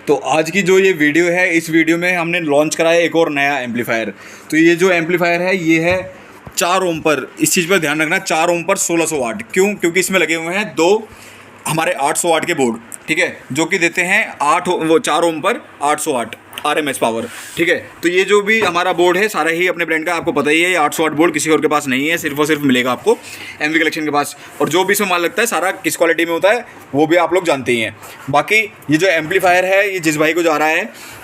तो आज की जो ये वीडियो है, इस वीडियो में हमने लॉन्च करा है एक और नया एम्पलीफायर। तो ये जो एम्पलीफायर है ये है 4 ओम पर। इस चीज़ पर ध्यान रखना, 4 ओम पर 1600 वाट। क्यों? क्योंकि इसमें लगे हुए हैं 2 हमारे 800 वाट के बोर्ड, ठीक है, जो कि देते हैं 4 ओम पर 800 वाट RMS पावर, ठीक है। तो ये जो भी हमारा बोर्ड है सारा ही अपने ब्रांड का, आपको पता ही है, ये 800 वाट बोर्ड किसी और के पास नहीं है, सिर्फ और सिर्फ मिलेगा आपको MV कलेक्शन के पास। और जो भी इसमें माल लगता है सारा किस क्वालिटी में होता है वो भी आप लोग जानते ही हैं। बाकी ये जो एम्पलीफायर है ये जिस भाई को जा रहा है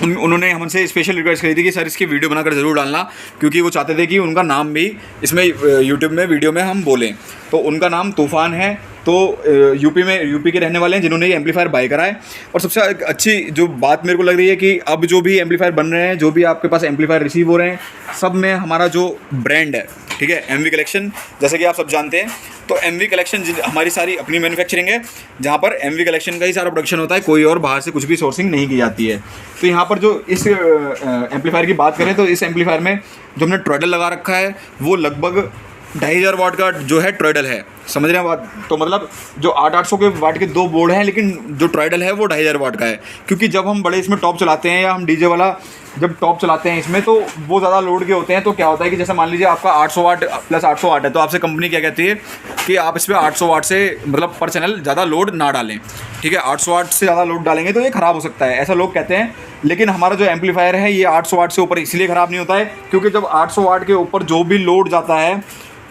उन्होंने हमसे स्पेशल रिक्वेस्ट करी थी कि सर इसकी वीडियो बनाकर ज़रूर डालना, क्योंकि वो चाहते थे कि उनका नाम भी इसमें यूट्यूब में वीडियो में हम बोलें। तो उनका नाम तूफ़ान है, तो यूपी के रहने वाले हैं जिन्होंने ये एम्पलीफायर बाय करा है। और सबसे अच्छी जो बात मेरे को लग रही है कि अब जो भी एम्पलीफायर बन रहे हैं, जो भी आपके पास एम्पलीफायर रिसीव हो रहे हैं, सब में हमारा जो ब्रांड है, ठीक है, MV कलेक्शन, जैसे कि आप सब जानते हैं। तो MV कलेक्शन हमारी सारी अपनी मैन्युफैक्चरिंग है, जहाँ पर MV कलेक्शन का ही सारा प्रोडक्शन होता है, कोई और बाहर से कुछ भी सोर्सिंग नहीं की जाती है। तो यहाँ पर जो इस एम्पलीफायर की बात करें तो इस एम्पलीफायर में जो हमने ट्रॉयडल लगा रखा है वो लगभग 2500 वाट का जो है ट्रॉयडल है, समझ रहे हैं बात? तो मतलब जो 800 के वाट के 2 बोर्ड हैं, लेकिन जो ट्रॉयडल है वो 2500 वाट का है। क्योंकि जब हम बड़े इसमें टॉप चलाते हैं या हम डीजे वाला जब टॉप चलाते हैं इसमें, तो वो ज़्यादा लोड के होते हैं। तो क्या होता है कि जैसे मान लीजिए आपका 800 वाट प्लस 800 वाट है, तो आपसे कंपनी क्या कहती है कि आप इस पर 800 वाट से मतलब पर चैनल ज़्यादा लोड ना डालें, ठीक है। 800 वाट से ज़्यादा लोड डालेंगे तो ये ख़राब हो सकता है, ऐसा लोग कहते हैं। लेकिन हमारा जो एम्पलीफायर है ये 800 वाट से ऊपर इसलिए ख़राब नहीं होता है क्योंकि जब 800 वाट के ऊपर जो भी लोड जाता है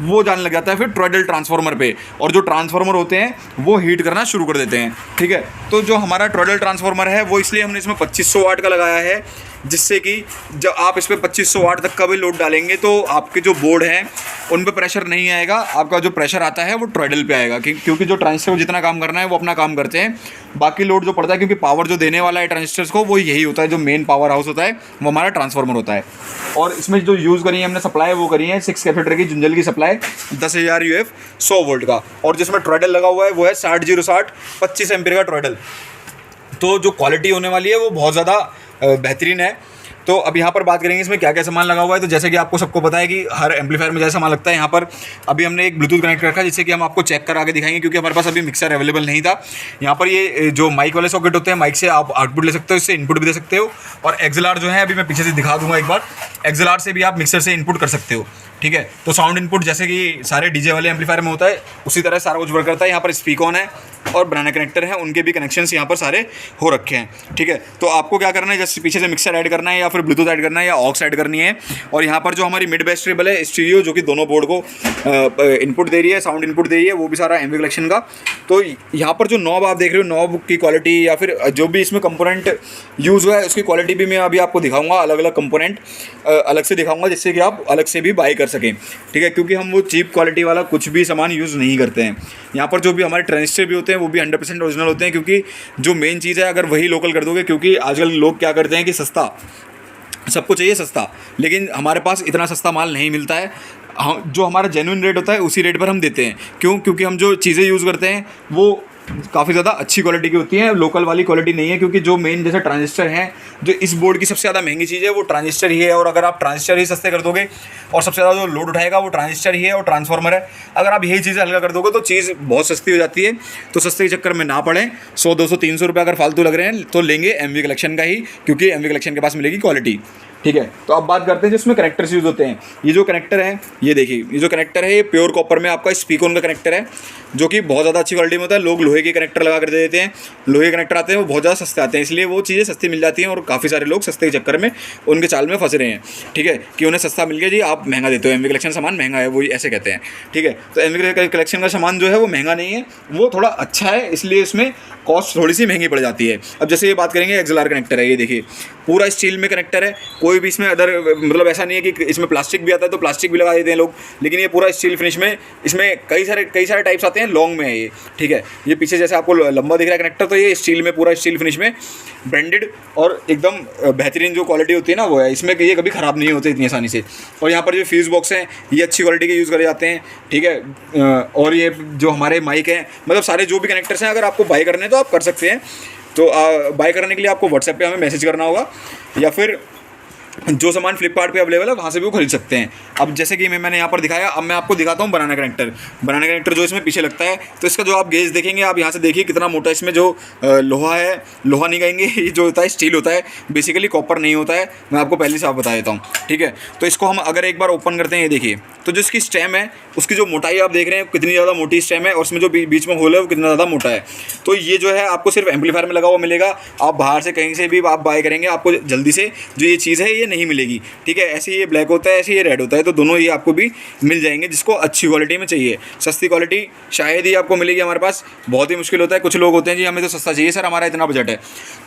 वो जाने लग जाता है फिर ट्रॉयडल ट्रांसफार्मर पे, और जो ट्रांसफार्मर होते हैं वो हीट करना शुरू कर देते हैं, ठीक है। तो जो हमारा ट्रॉयडल ट्रांसफार्मर है वो इसलिए हमने इसमें 2500 वाट का लगाया है, जिससे कि जब आप इस पर 2500 वाट तक का भी लोड डालेंगे तो आपके जो बोर्ड हैं उन पर प्रेशर नहीं आएगा, आपका जो प्रेशर आता है वो ट्रॉयडल पे आएगा। क्योंकि जो ट्रांजिस्टर जितना काम करना है वो अपना काम करते हैं, बाकी लोड जो पड़ता है, क्योंकि पावर जो देने वाला है ट्रांजिस्टर्स को वो यही होता है, जो मेन पावर हाउस होता है वो हमारा ट्रांसफार्मर होता है। और इसमें जो यूज़ करी है हमने सप्लाई वो करी है 6 कैपेसिटर की जुंजल की सप्लाई 10,000 UF 100 वोल्ट का, और जिसमें ट्रॉयडल लगा हुआ है वो है 6060 25 एम्पीयर का ट्रॉयडल। तो जो क्वालिटी होने वाली है वो बहुत ज़्यादा बेहतरीन है। तो अब यहाँ पर बात करेंगे इसमें क्या क्या सामान लगा हुआ है। तो जैसे कि आपको सबको पता है कि हर एम्पलीफायर में जैसा सामान लगता है, यहाँ पर अभी हमने एक ब्लूटूथ कनेक्ट रखा है जिससे कि हम आपको चेक करा के दिखाएंगे, क्योंकि हमारे पास अभी मिक्सर अवेलेबल नहीं था। यहाँ पर ये जो माइक वाले सॉकेट होते हैं, माइक से आप आउटपुट ले सकते हो, इससे इनपुट भी दे सकते हो। और XLR जो है अभी मैं पीछे से दिखा दूंगा एक बार, XLR से भी आप मिक्सर से इनपुट कर सकते हो, ठीक है। तो साउंड इनपुट जैसे कि सारे डीजे वाले एम्पलीफायर में होता है उसी तरह सारा कुछ वर्क करता है। यहाँ पर स्पीकर है और बनाना कनेक्टर है, उनके भी कनेक्शंस यहाँ पर सारे हो रखे हैं, ठीक है। तो आपको क्या करना है, जैसे पीछे से मिक्सर ऐड करना है या फिर ब्लूटूथ ऐड करना है या ऑक्स ऐड करनी है। और यहाँ पर जो हमारी मिड बेस ट्रेबल है स्टीरियो, जो कि दोनों बोर्ड को इनपुट दे रही है, साउंड इनपुट दे रही है, वो भी सारा MV कलेक्शन का। तो यहाँ पर जो नॉब आप देख रहे हो, नॉब की क्वालिटी या फिर जो भी इसमें कंपोनेंट यूज़ हुआ है उसकी क्वालिटी भी मैं अभी आपको दिखाऊंगा, अलग अलग कंपोनेंट अलग से दिखाऊंगा, जिससे कि आप अलग से भी बाई कर सकें, ठीक है। क्योंकि हम वो चीप क्वालिटी वाला कुछ भी सामान यूज़ नहीं करते हैं। यहाँ पर जो भी हमारे ट्रांजिस्टर भी होते हैं वो भी 100% ओरिजिनल होते हैं, क्योंकि जो मेन चीज़ है अगर वही लोकल कर दोगे, क्योंकि आजकल लोग क्या करते हैं कि सस्ता सबको चाहिए सस्ता, लेकिन हमारे पास इतना सस्ता माल नहीं मिलता है। हम जो हमारा जेन्युइन रेट होता है उसी रेट पर हम देते हैं। क्यों? क्योंकि हम जो चीज़ें यूज़ करते हैं वो काफ़ी ज़्यादा अच्छी क्वालिटी की होती है, लोकल वाली क्वालिटी नहीं है। क्योंकि जो मेन जैसे ट्रांजिस्टर हैं, जो इस बोर्ड की सबसे ज़्यादा महंगी चीज़ है वो ट्रांजिस्टर ही है। और अगर आप ट्रांजिस्टर ही सस्ते कर दोगे और सबसे ज़्यादा जो लोड उठाएगा वो ट्रांजिस्टर ही है और ट्रांसफार्मर है, अगर आप यही चीज़ें हल्का कर दोगे तो चीज़ बहुत सस्ती हो जाती है। तो सस्ते के चक्कर में ना पड़ें, 100 200 300 रुपये अगर फालतू लग रहे हैं तो लेंगे MV कलेक्शन का ही, क्योंकि MV कलेक्शन के पास मिलेगी क्वालिटी, ठीक है। तो अब बात करते हैं जिसमें कनेक्टर्स यूज़ होते हैं। ये जो कनेक्टर है, ये देखिए, ये जो कनेक्टर है ये प्योर कॉपर में आपका स्पीकॉन का कनेक्टर है, जो कि बहुत ज़्यादा अच्छी क्वालिटी में होता है। लोग लोहे के कनेक्टर लगा कर दे देते हैं, लोहे के कनेक्टर आते हैं वो बहुत ज़्यादा सस्ते आते हैं, इसलिए वो चीज़ें सस्ती मिल जाती हैं और काफ़ी सारे लोग सस्ते के चक्कर में उनके चाल में फंस रहे हैं, ठीक है, कि उन्हें सस्ता मिल गया जी, आप महंगा देते हो, MV कलेक्शन सामान महंगा है, वो ऐसे कहते हैं, ठीक है। तो MV कलेक्शन का सामान जो है वो महंगा नहीं है, वो थोड़ा अच्छा है, इसलिए इसमें कॉस्ट थोड़ी सी महंगी पड़ जाती है। अब जैसे ये बात करेंगे XLR कनेक्टर है, ये देखिए पूरा स्टील में कनेक्टर है, कोई भी इसमें अदर मतलब ऐसा नहीं है कि इसमें प्लास्टिक भी आता है तो प्लास्टिक भी लगा देते हैं लोग, लेकिन ये पूरा स्टील फिनिश में, इसमें कई सारे टाइप्स आते हैं, लॉन्ग में है ये, ठीक है। ये पीछे जैसे आपको लंबा दिख रहा है कनेक्टर, तो ये स्टील में, पूरा स्टील फिनिश में ब्रांडेड और एकदम बेहतरीन जो क्वालिटी होती है ना वो है इसमें, कि ये कभी ख़राब नहीं होते इतनी आसानी से। और यहाँ पर जो फ्यूज़ बॉक्स हैं ये अच्छी क्वालिटी के यूज़ करे जाते हैं, ठीक है। और ये जो हमारे माइक हैं, मतलब सारे जो भी कनेक्टर्स हैं, अगर आपको बाय करने हैं तो आप कर सकते हैं। तो बाय करने के लिए आपको व्हाट्सएप पे हमें मैसेज करना होगा, या फिर जो सामान फ्लिपकार्ट पे अवेलेबल है वहाँ से भी वो खरीद सकते हैं। अब जैसे कि मैंने यहाँ पर दिखाया, अब मैं आपको दिखाता हूँ बनाना कनेक्टर। बनाना कनेक्टर जो इसमें पीछे लगता है, तो इसका जो आप गेज देखेंगे, आप यहाँ से देखिए कितना मोटा इसमें जो लोहा है, लोहा नहीं कहेंगे, ये जो होता है स्टील होता है, बेसिकली कॉपर नहीं होता है, मैं आपको पहले से आप बता देता हूँ, ठीक है। तो इसको हम अगर एक बार ओपन करते हैं, ये देखिए, तो जो इसकी स्टेम है उसकी जो मोटाई आप देख रहे हैं कितनी ज़्यादा मोटी स्टेम है, और उसमें जो बीच में होल है वो कितना ज़्यादा मोटा है। तो ये जो है आपको सिर्फ एम्पलीफायर में लगा हुआ मिलेगा, आप बाहर से कहीं से भी आप बाय करेंगे आपको जल्दी से जो ये चीज़ है ये नहीं मिलेगी, ठीक है। ऐसे ये ब्लैक होता है, ऐसे ये रेड होता है, तो दोनों ये आपको भी मिल जाएंगे जिसको अच्छी क्वालिटी में चाहिए। सस्ती क्वालिटी शायद ही आपको मिलेगी हमारे पास, बहुत ही मुश्किल होता है। कुछ लोग होते हैं जी हमें तो सस्ता चाहिए सर, हमारा इतना बजट है,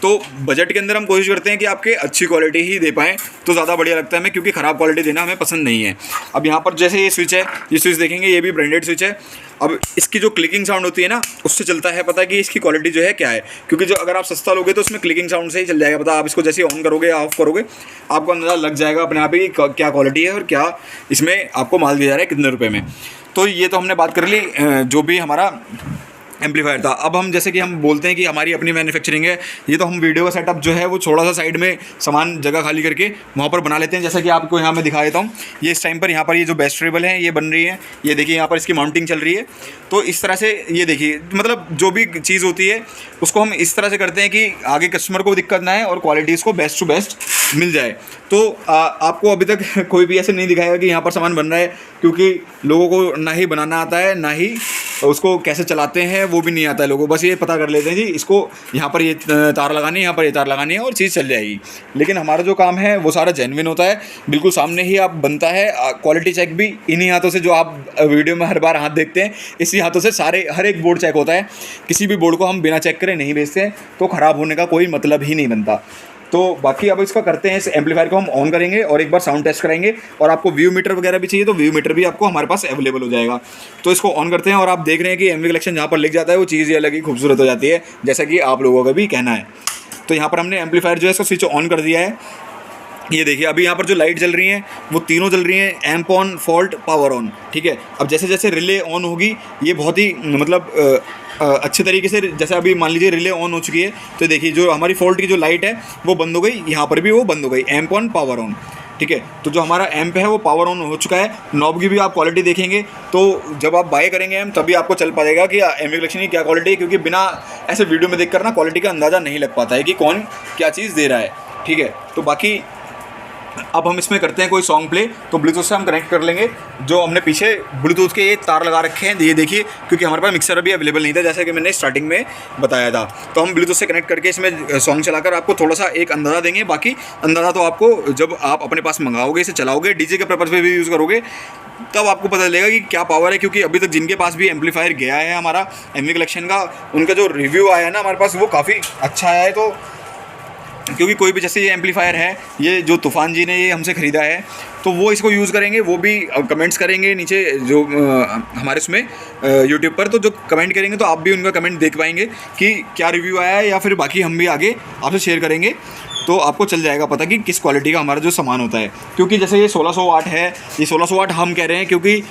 तो बजट के अंदर हम कोशिश करते हैं कि आपके अच्छी क्वालिटी ही दे पाएँ, तो ज़्यादा बढ़िया लगता है हमें, क्योंकि ख़राब क्वालिटी देना हमें पसंद नहीं है। अब यहाँ पर जैसे ये स्विच है, ये स्विच देखेंगे, ये भी ब्रांडेड स्विच है। अब इसकी जो क्लिकिंग साउंड होती है ना, उससे चलता है पता कि इसकी क्वालिटी जो है क्या है, क्योंकि जो अगर आप सस्ता लोगे तो उसमें क्लिकिंग साउंड से ही चल जाएगा पता। आप इसको जैसे ऑन करोगे या ऑफ करोगे आपको अंदाजा लग जाएगा अपने आप ही क्या क्वालिटी है और क्या इसमें आपको माल दिया जा रहा है कितने रुपए में। तो ये तो हमने बात कर ली जो भी हमारा एम्पलीफायर था। अब हम जैसे कि हम बोलते हैं कि हमारी अपनी मैन्युफैक्चरिंग है, ये तो हम वीडियो का सेटअप जो है वो थोड़ा सा साइड में सामान जगह खाली करके वहाँ पर बना लेते हैं। जैसा कि आपको यहाँ मैं दिखा देता हूँ, ये इस टाइम पर यहाँ पर ये जो बेस्ट ट्रेबल है ये बन रही है, ये देखिए यहाँ पर इसकी माउंटिंग चल रही है। तो इस तरह से ये देखिए, मतलब जो भी चीज़ होती है उसको हम इस तरह से करते हैं कि आगे कस्टमर को दिक्कत ना है और क्वालिटी इसको बेस्ट टू बेस्ट मिल जाए। तो आपको अभी तक कोई भी ऐसे नहीं दिखाएगा कि यहाँ पर सामान बन रहा है, क्योंकि लोगों को ना ही बनाना आता है, ना ही उसको कैसे चलाते हैं वो भी नहीं आता है लोगों को। बस ये पता कर लेते हैं जी इसको यहाँ पर ये तार लगानी है, यहाँ पर ये तार लगानी है और चीज़ चल जाएगी। लेकिन हमारा जो काम है वो सारा जेन्युइन होता है, बिल्कुल सामने ही आप बनता है। क्वालिटी चेक भी इन्हीं हाथों से, जो आप वीडियो में हर बार हाथ देखते हैं, इसी हाथों से सारे हर एक बोर्ड चेक होता है। किसी भी बोर्ड को हम बिना चेक करे नहीं बेचते हैं, तो ख़राब होने का कोई मतलब ही नहीं बनता। तो बाकी अब इसका करते हैं, इस एम्पलीफायर को हम ऑन करेंगे और एक बार साउंड टेस्ट कराएंगे। और आपको व्यू मीटर वगैरह भी चाहिए तो व्यू मीटर भी आपको हमारे पास अवेलेबल हो जाएगा। तो इसको ऑन करते हैं और आप देख रहे हैं कि एमवी कलेक्शन जहाँ पर लिख जाता है वो चीज़ ही अलग ही खूबसूरत हो जाती है, जैसा कि आप लोगों का भी कहना है। तो यहाँ पर हमने एम्पलीफायर जो है इसका स्विच ऑन कर दिया है। ये देखिए अभी यहाँ पर जो लाइट जल रही हैं वो तीनों जल रही हैं, amp on, fault, power on, ठीक है। अब जैसे जैसे रिले ऑन होगी ये बहुत ही मतलब अच्छे तरीके से, जैसे अभी मान लीजिए रिले ऑन हो चुकी है, तो देखिए जो हमारी फॉल्ट की जो लाइट है वो बंद हो गई, यहाँ पर भी वो बंद हो गई, एम्प ऑन, पावर ऑन, ठीक है। तो जो हमारा एम्प है वो पावर ऑन हो चुका है। नॉब की भी आप क्वालिटी देखेंगे तो जब आप बाय करेंगे एम्प तभी आपको चल पाएगा कि एमवी कलेक्शन की क्या क्वालिटी है, क्योंकि बिना ऐसे वीडियो में देखकर ना क्वालिटी का अंदाज़ा नहीं लग पाता है कि कौन क्या चीज़ दे रहा है, ठीक है। तो बाकी अब हम इसमें करते हैं कोई सॉन्ग प्ले, तो ब्लूटूथ से हम कनेक्ट कर लेंगे। जो हमने पीछे ब्लूटूथ के ये तार लगा रखे हैं ये देखिए, क्योंकि हमारे पास मिक्सर अभी अवेलेबल नहीं था जैसे कि मैंने स्टार्टिंग में बताया था। तो हम ब्लूटूथ से कनेक्ट करके इसमें सॉन्ग चलाकर आपको थोड़ा सा एक अंदाज़ा देंगे। बाकी अंदाज़ा तो आपको जब आप अपने पास मंगाओगे, इसे चलाओगे, डीजे के पर्पज़ पे भी यूज़ करोगे, तब आपको पता चलेगा कि क्या पावर है। क्योंकि अभी तक जिनके पास भी एम्पलीफायर गया है हमारा एमवी कलेक्शन का, उनका जो रिव्यू आया है ना हमारे पास वो काफ़ी अच्छा आया है। तो क्योंकि कोई भी, जैसे ये एम्पलीफायर है, ये जो तूफ़ान जी ने ये हमसे ख़रीदा है, तो वो इसको यूज़ करेंगे, वो भी कमेंट्स करेंगे नीचे जो हमारे इसमें यूट्यूब पर। तो जो कमेंट करेंगे तो आप भी उनका कमेंट देख पाएंगे कि क्या रिव्यू आया है, या फिर बाकी हम भी आगे आपसे शेयर करेंगे, तो आपको चल जाएगा पता कि किस क्वालिटी का हमारा जो सामान होता है। क्योंकि जैसे ये 1600 वाट है, ये 1600 वाट हम कह रहे हैं क्योंकि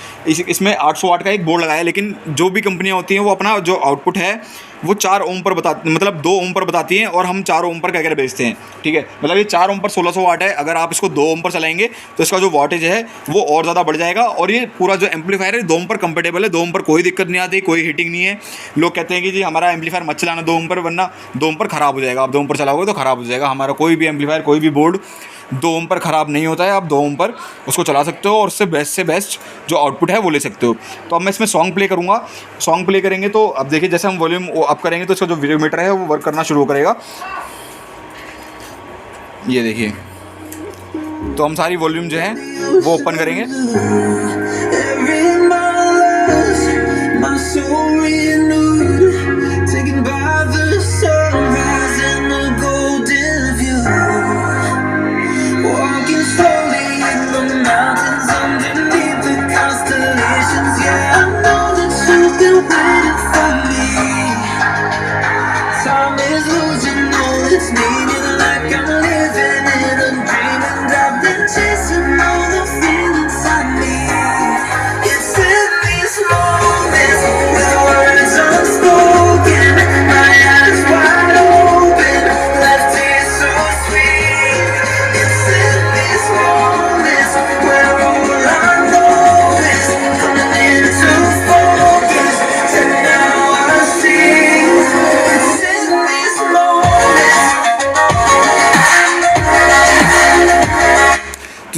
इसमें 800 वाट का एक बोर्ड लगाया है, लेकिन जो भी कंपनियाँ होती हैं वो अपना जो आउटपुट है वो 4 ओम पर मतलब 2 ओम पर बताती हैं, और हम 4 ओम पर कहकर बेचते हैं, ठीक है। मतलब ये 4 ओम पर 1600 वाट है, अगर आप इसको 2 ओम पर चलाएंगे तो इसका जो वॉटेज है वो और ज़्यादा बढ़ जाएगा। और ये पूरा जो एम्पलीफायर है 2 ओम पर कंफर्टेबल है, 2 ओम पर कोई दिक्कत नहीं आती, कोई हीटिंग नहीं है। लोग कहते हैं कि जी हमारा एम्पलीफायर मत चलाना 2 ओम पर, वरना 2 ओम पर ख़राब हो जाएगा, आप 2 ओम पर चलाओगे तो ख़राब हो जाएगा। हमारा कोई भी एम्पलीफायर, कोई भी बोर्ड 2 ओम पर ख़राब नहीं होता है, आप 2 ओम पर उसको चला सकते हो और उससे बेस्ट जो आउटपुट है वो ले सकते हो। तो अब मैं इसमें सॉन्ग प्ले करूँगा। सॉन्ग प्ले करेंगे तो अब देखिए जैसे हम वॉल्यूम अप करेंगे तो इसका जो वीडियो मीटर है वो वर्क करना शुरू करेगा। ये देखिए, तो हम सारी वॉल्यूम जो है वो ओपन करेंगे।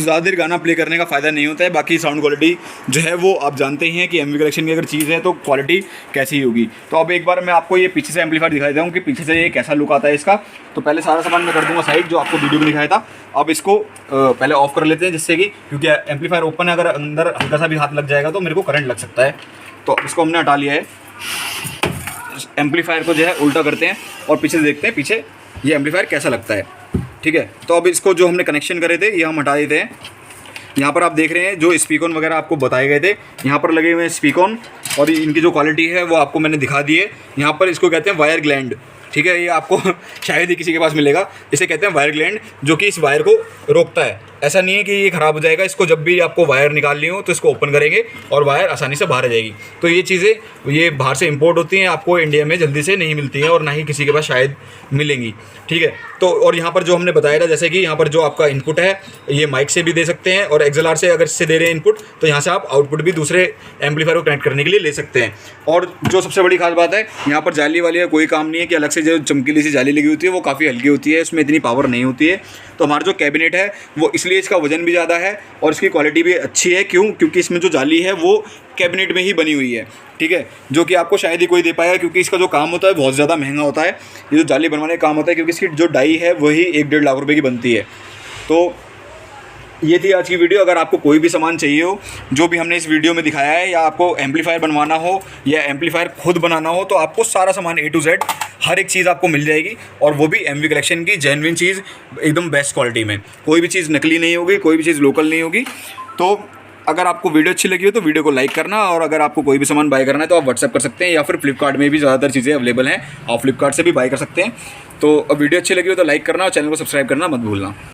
ज़्यादा देर गाना प्ले करने का फ़ायदा नहीं होता है। बाकी साउंड क्वालिटी जो है वो आप जानते ही हैं कि MV कलेक्शन की अगर चीज़ है तो क्वालिटी कैसी होगी। तो अब एक बार मैं आपको ये पीछे से एम्पलीफायर दिखा देता हूँ कि पीछे से ये कैसा लुक आता है इसका। तो पहले सारा सामान मैं कर दूँगा साइड, जो आपको वीडियो में दिखाया था। अब इसको पहले ऑफ कर लेते हैं, जिससे कि क्योंकि एम्पलीफायर ओपन है, अगर अंदर हल्का सा भी हाथ लग जाएगा तो मेरे को करंट लग सकता है। तो इसको हमने हटा लिया है। एम्पलीफायर को जो है उल्टा करते हैं और पीछे से देखते हैं पीछे ये एम्पलीफायर कैसा लगता है। ठीक है, तो अब इसको जो हमने कनेक्शन करे थे ये हम हटा देते हैं। यहाँ पर आप देख रहे हैं जो स्पीकॉन वगैरह आपको बताए गए थे, यहाँ पर लगे हुए हैं स्पीकॉन, और इनकी जो क्वालिटी है वो आपको मैंने दिखा दी है। यहाँ पर इसको कहते हैं वायर ग्लैंड। ठीक है, ये आपको शायद ही किसी के पास मिलेगा। इसे कहते हैं वायर ग्लैंड, जो कि इस वायर को रोकता है। ऐसा नहीं है कि ये ख़राब हो जाएगा, इसको जब भी आपको वायर निकालनी हो तो इसको ओपन करेंगे और वायर आसानी से बाहर आ जाएगी। तो ये चीज़ें ये बाहर से इंपोर्ट होती हैं, आपको इंडिया में जल्दी से नहीं मिलती हैं और ना ही किसी के पास शायद मिलेंगी। ठीक है, तो और यहाँ पर जो हमने बताया था, जैसे कि यहाँ पर जो आपका इनपुट है ये माइक से भी दे सकते हैं, और XLR से अगर इससे दे रहे हैं इनपुट तो यहाँ से आप आउटपुट भी दूसरे एम्पलीफायर को कनेक्ट करने के लिए ले सकते हैं। और जो सबसे बड़ी खास बात है, यहाँ पर जाली वाली का कोई काम नहीं है कि अलग से जो चमकीली सी जाली लगी होती है वो काफ़ी हल्की होती है, इसमें इतनी पावर नहीं होती है। तो हमारा जो कैबिनेट है वो इसलिए इसका वजन भी ज़्यादा है और इसकी क्वालिटी भी अच्छी है। क्यों? क्योंकि इसमें जो जाली है वो कैबिनेट में ही बनी हुई है। ठीक है, जो कि आपको शायद ही कोई दे पाएगा, क्योंकि इसका जो काम होता है बहुत ज़्यादा महंगा होता है। ये जो जाली बनवाने का काम होता है, क्योंकि इसकी जो डाई है वही 1-1.5 लाख रुपए की बनती है। तो ये थी आज की वीडियो। अगर आपको कोई भी सामान चाहिए हो जो भी हमने इस वीडियो में दिखाया है, या आपको एम्पलीफायर बनवाना हो या एम्पलीफायर खुद बनाना हो, तो आपको सारा सामान A to Z हर एक चीज़ आपको मिल जाएगी, और वो भी MV कलेक्शन की जेन्युइन चीज़, एकदम बेस्ट क्वालिटी में। कोई भी चीज़ नकली नहीं होगी, कोई भी चीज़ लोकल नहीं होगी। तो अगर आपको वीडियो अच्छी लगी हो तो वीडियो को लाइक करना, और अगर आपको कोई भी सामान बाय करना है तो आप व्हाट्सएप कर सकते हैं, या फिर फ्लिपकार्ट में भी ज़्यादातर चीज़ें अवेलेबल हैं, आप फ्लिपकार्ट से भी बाय कर सकते हैं। तो अब वीडियो अच्छी लगी हो तो लाइक करना और चैनल को सब्सक्राइब करना मत भूलना।